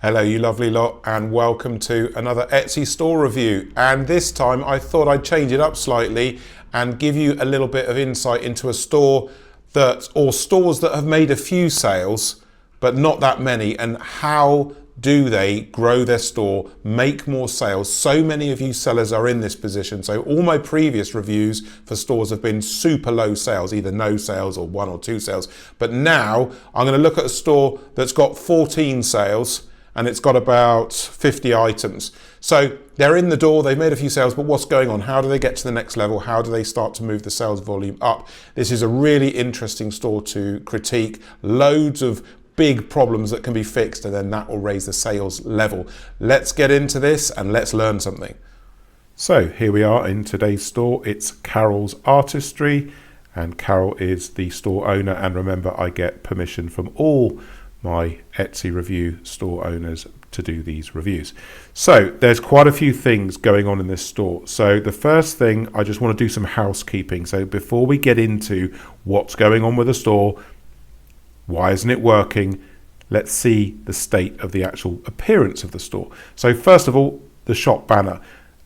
Hello you lovely lot, and welcome to another Etsy store review. And this time I thought I'd change it up slightly and give you a little bit of insight into a store or stores that have made a few sales but not that many, and how do they grow their store, make more sales. So many of you sellers are in this position. So all my previous reviews for stores have been super low sales, either no sales or 1 or 2 sales. But now I'm going to look at a store that's got 14 sales and it's got about 50 items. So they're in the door, they've made a few sales, but what's going on? How do they get to the next level? How do they start to move the sales volume up? This is a really interesting store to critique. Loads of big problems that can be fixed, and then that will raise the sales level. Let's get into this and let's learn something. So here we are in today's store. It's Carol's Artistry, and Carol is the store owner. And remember, I get permission from all my Etsy review store owners to do these reviews. So there's quite a few things going on in this store. So the first thing, I just want to do some housekeeping. So before we get into what's going on with the store, why isn't it working, let's see the state of the actual appearance of the store. So first of all, the shop banner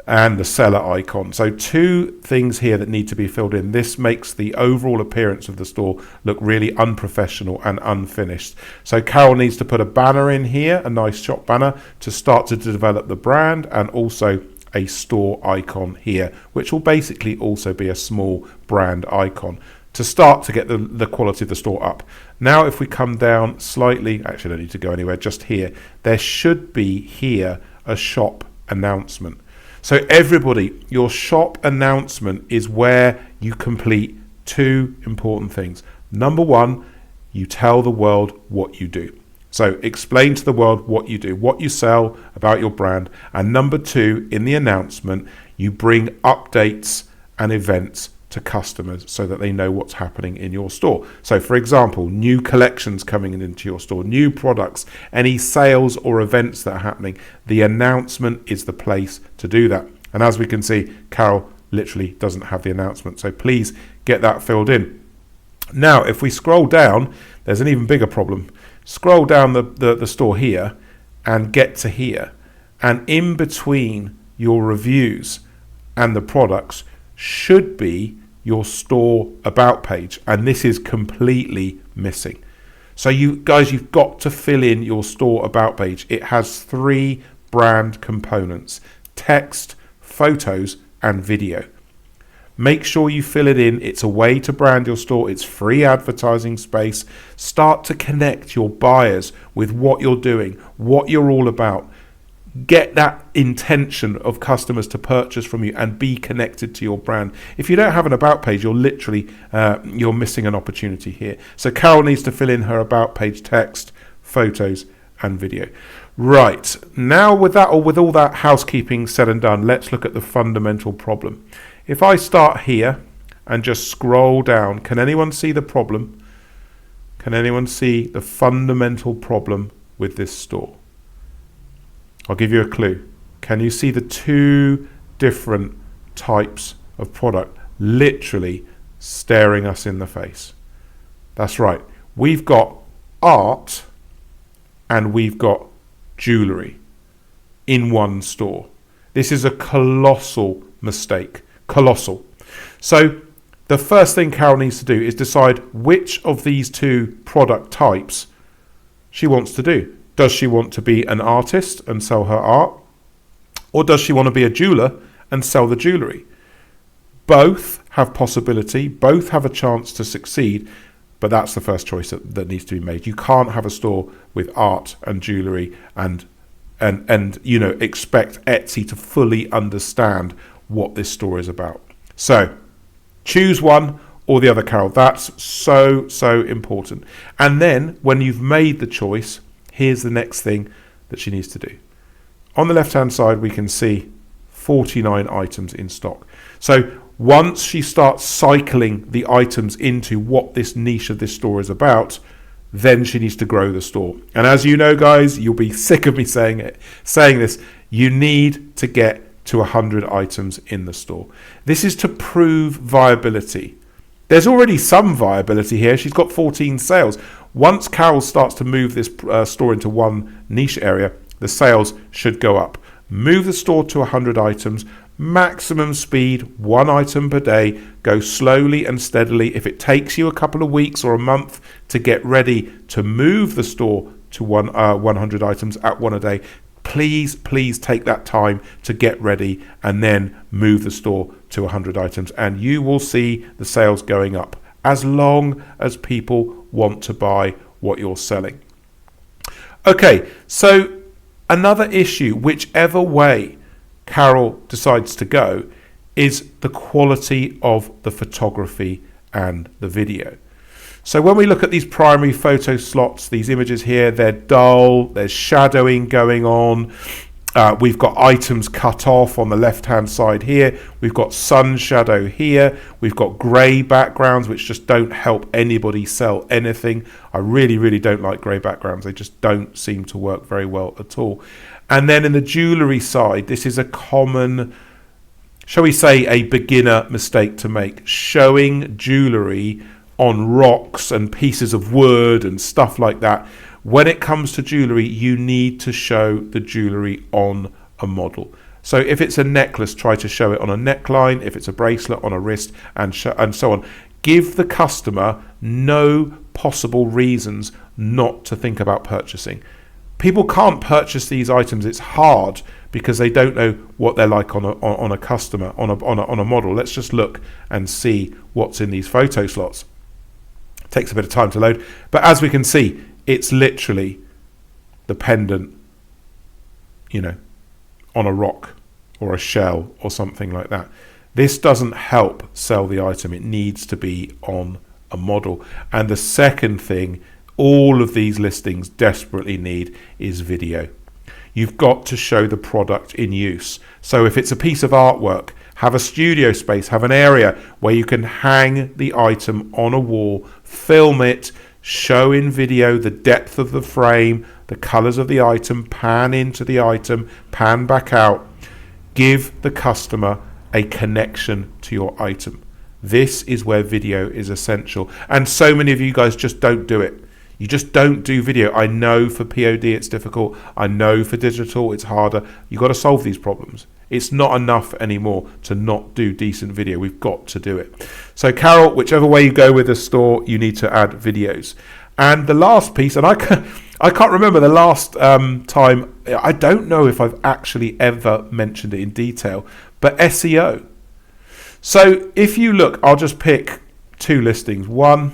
and the seller icon. So 2 things here that need to be filled in. This makes the overall appearance of the store look really unprofessional and unfinished. So Carol needs to put a banner in here, a nice shop banner, to start to develop the brand, and also a store icon here, which will basically also be a small brand icon to start to get the quality of the store up. Now if we come down slightly, actually I don't need to go anywhere, just here, there should be here a shop announcement. So everybody, your shop announcement is where you complete 2 important things. Number 1, you tell the world what you do. So explain to the world what you do, what you sell, about your brand. And number 2, in the announcement, you bring updates and events to customers so that they know what's happening in your store. So for example, new collections coming into your store, new products, any sales or events that are happening, the announcement is the place to do that. And as we can see, Carol literally doesn't have the announcement. So please get that filled in. Now, if we scroll down, there's an even bigger problem. Scroll down the store here and get to here. And in between your reviews and the products should be your store about page, and this is completely missing. So you guys, you've got to fill in your store about page. It has 3 brand components: text, photos, and video. Make sure you fill it in. It's a way to brand your store. It's free advertising space. Start to connect your buyers with what you're doing, what you're all about. Get that intention of customers to purchase from you and be connected to your brand. If you don't have an about page, you're literally you're missing an opportunity here. So Carol needs to fill in her about page text, photos, and video. Right, now with all that housekeeping said and done, let's look at the fundamental problem. If I start here and just scroll down, can anyone see the problem? Can anyone see the fundamental problem with this store? I'll give you a clue. Can you see the 2 different types of product literally staring us in the face? That's right. We've got art and we've got jewellery in one store. This is a colossal mistake. Colossal. So the first thing Carol needs to do is decide which of these 2 product types she wants to do. Does she want to be an artist and sell her art? Or does she want to be a jeweler and sell the jewellery? Both have possibility, both have a chance to succeed, but that's the first choice that needs to be made. You can't have a store with art and jewellery and expect Etsy to fully understand what this store is about. So choose one or the other, Carol. That's so important. And then when you've made the choice, here's the next thing that she needs to do. On the left-hand side, we can see 49 items in stock. So once she starts cycling the items into what this niche of this store is about, then she needs to grow the store. And as you know, guys, you'll be sick of me saying this, you need to get to 100 items in the store. This is to prove viability. There's already some viability here. She's got 14 sales. Once Carol starts to move this store into one niche area, the sales should go up. Move the store to 100 items, maximum speed, 1 item per day. Go slowly and steadily. If it takes you a couple of weeks or a month to get ready to move the store to 100 items at 1 a day, please take that time to get ready and then move the store to 100 items, and you will see the sales going up as long as people want to buy what you're selling. Okay, so another issue, whichever way Carol decides to go, is the quality of the photography and the video. So when we look at these primary photo slots, these images here, they're dull, there's shadowing going on. We've got items cut off on the left hand side here. We've got sun shadow here. We've got grey backgrounds which just don't help anybody sell anything. I really don't like grey backgrounds. They just don't seem to work very well at all. And then in the jewellery side, this is a common, shall we say, a beginner mistake to make. Showing jewellery on rocks and pieces of wood and stuff like that. When it comes to jewellery, you need to show the jewellery on a model. So if it's a necklace, try to show it on a neckline. If it's a bracelet, on a wrist, and so on. Give the customer no possible reasons not to think about purchasing. People can't purchase these items. It's hard because they don't know what they're like on a customer, on a model. Let's just look and see what's in these photo slots. It takes a bit of time to load, but as we can see, it's literally the pendant, you know, on a rock or a shell or something like that. This doesn't help sell the item. It needs to be on a model. And the second thing all of these listings desperately need is video. You've got to show the product in use. So if it's a piece of artwork, have a studio space, have an area where you can hang the item on a wall, film it, show in video the depth of the frame, the colors of the item, pan into the item, pan back out. Give the customer a connection to your item. This is where video is essential. And so many of you guys just don't do it. You just don't do video. I know for POD it's difficult. I know for digital it's harder. You've got to solve these problems. It's not enough anymore to not do decent video. We've got to do it. So Carol, whichever way you go with the store, you need to add videos. And the last piece, and I can't remember the last time, I don't know if I've actually ever mentioned it in detail, but SEO. So if you look, I'll just pick 2 listings. 1,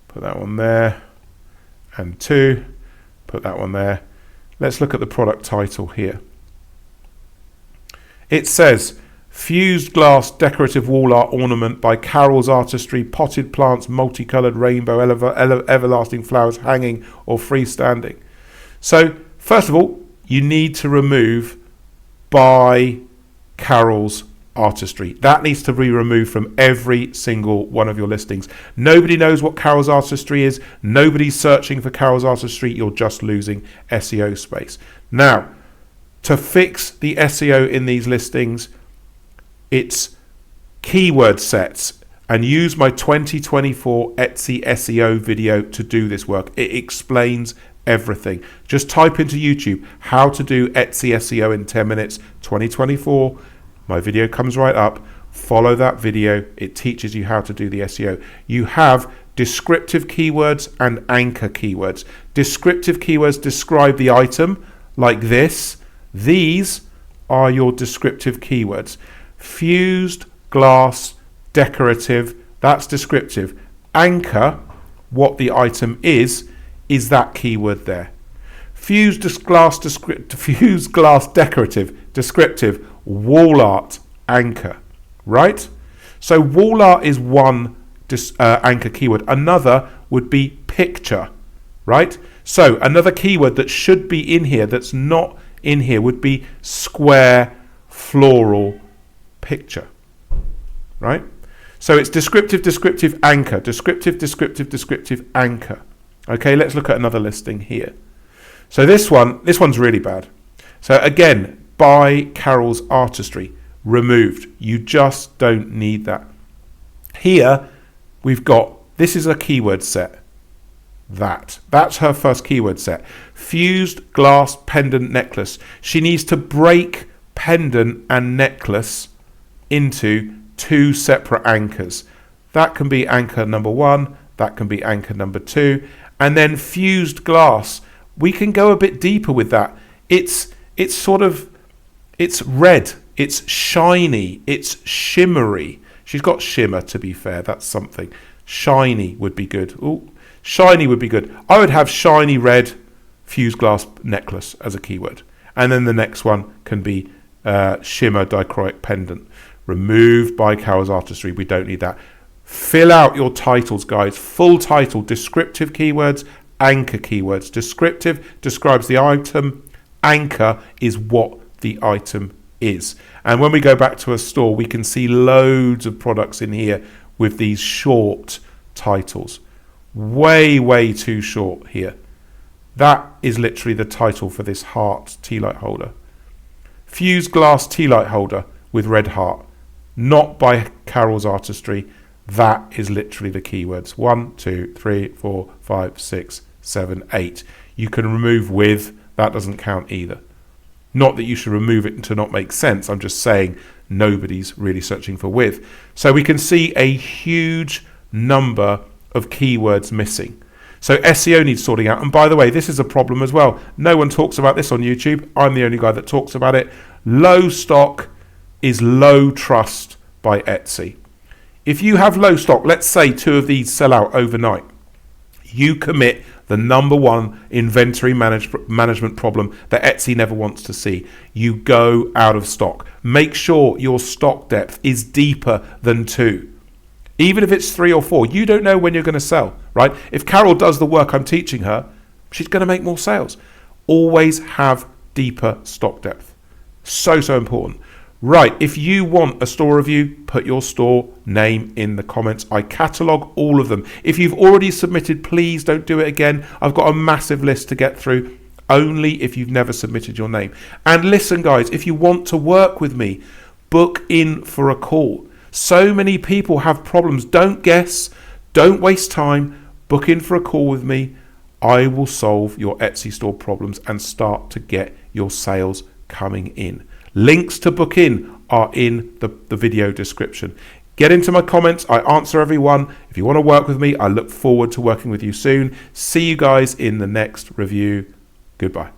put that one there, and 2, put that one there. Let's look at the product title here. It says, fused glass decorative wall art ornament by Carol's Artistry, potted plants, multicoloured rainbow, everlasting flowers hanging or freestanding. So first of all, you need to remove by Carol's Artistry. That needs to be removed from every single one of your listings. Nobody knows what Carol's Artistry is. Nobody's searching for Carol's Artistry. You're just losing SEO space. Now, to fix the SEO in these listings, it's keyword sets, and use my 2024 Etsy SEO video to do this work. It explains everything. Just type into YouTube how to do Etsy SEO in 10 minutes 2024. My video comes right up. Follow that video. It teaches you how to do the SEO. You have descriptive keywords and anchor keywords. Descriptive keywords describe the item like this. These are your descriptive keywords. Fused glass decorative, that's descriptive. Anchor, what the item is that keyword there. Fused glass decorative, descriptive, wall art, anchor, right? So wall art is one anchor keyword. Another would be picture, right? So another keyword that should be in here that's not in here would be square floral picture, right? So it's descriptive, descriptive, anchor, descriptive, descriptive, descriptive, anchor. Okay, let's look at another listing here. So this one's really bad. So again, by Carol's Artistry, removed. You just don't need that. Here we've got, this is a keyword set. That's her first keyword set. Fused glass pendant necklace. She needs to break pendant and necklace into 2 separate anchors. That can be anchor number 1, that can be anchor number 2, and then fused glass. We can go a bit deeper with that. It's red, it's shiny, it's shimmery. She's got shimmer, to be fair, that's something. Shiny would be good. Ooh, shiny would be good. I would have shiny red fused glass necklace as a keyword. And then the next one can be shimmer dichroic pendant. Removed by Carol's Artistry. We don't need that. Fill out your titles, guys. Full title, descriptive keywords, anchor keywords. Descriptive describes the item. Anchor is what the item is. And when we go back to a store, we can see loads of products in here with these short titles. Way too short here. That is literally the title for this heart tea light holder. Fused glass tea light holder with red heart. Not by Carol's Artistry. That is literally the keywords. 1, 2, 3, 4, 5, 6, 7, 8. You can remove with. That doesn't count either. Not that you should remove it to not make sense. I'm just saying nobody's really searching for with. So we can see a huge number of keywords missing. So SEO needs sorting out. And by the way, this is a problem as well. No one talks about this on YouTube. I'm the only guy that talks about it. Low stock is low trust by Etsy. If you have low stock, let's say 2 of these sell out overnight, you commit the number 1 inventory management problem that Etsy never wants to see. You go out of stock. Make sure your stock depth is deeper than 2. Even if it's 3 or 4, you don't know when you're going to sell, right? If Carol does the work I'm teaching her, she's going to make more sales. Always have deeper stock depth. So important. Right, if you want a store review, put your store name in the comments. I catalogue all of them. If you've already submitted, please don't do it again. I've got a massive list to get through, only if you've never submitted your name. And listen, guys, if you want to work with me, book in for a call. So many people have problems. Don't guess. Don't waste time. Book in for a call with me. I will solve your Etsy store problems and start to get your sales coming in. Links to book in are in the video description. Get into my comments. I answer everyone. If you want to work with me, I look forward to working with you soon. See you guys in the next review. Goodbye.